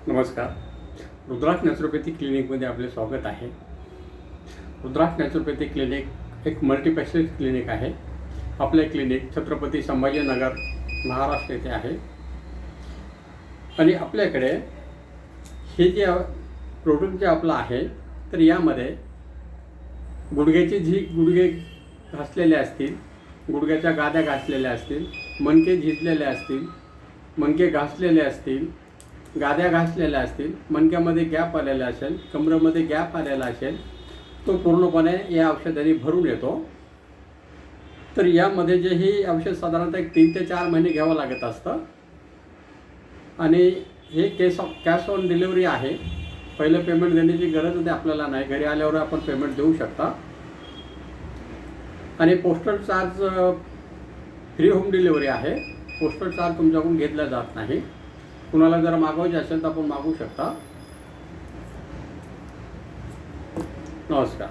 नमस्कार. रुद्राक्ष नॅचरोपॅथी क्लिनिकमध्ये आपले स्वागत आहे. रुद्राक्ष नॅचरोपॅथी क्लिनिक एक मल्टीस्पेशालिटी क्लिनिक आहे. आपले क्लिनिक छत्रपती संभाजीनगर महाराष्ट्र येथे आहे. आणि आपल्याकडे हे जे प्रोडक्ट जे आपलं आहे तर यामध्ये गुडघ्याचे गुडघे घासलेले असतील, गुडघ्याच्या गाद्या घासलेल्या असतील, मणके झिजलेले असतील, मणके घासलेले असतील, गाद्या घासलेल्या असतील, मणक्यामध्ये गॅप आलेला असेल, कमरेमध्ये गॅप आलेला असेल, तो पूर्णपणे या औषधाने भरून येतो. तर यामध्ये जे ही औषध साधारणतः 3 ते 4 महिने घ्यावं लागत असतं. आणि हे कॅश ऑन डिलिव्हरी आहे. पहिलं पेमेंट देण्याची गरज आपल्याला नाही, घरी आल्यावर आपण पेमेंट देऊ शकता. आणि postal charge free home delivery आहे. पोस्टल चार्ज तुमच्याकडून घेतला जात नाही. कुणाला जर मागवायचे असेल तर आपण मागवू शकता. नमस्कार.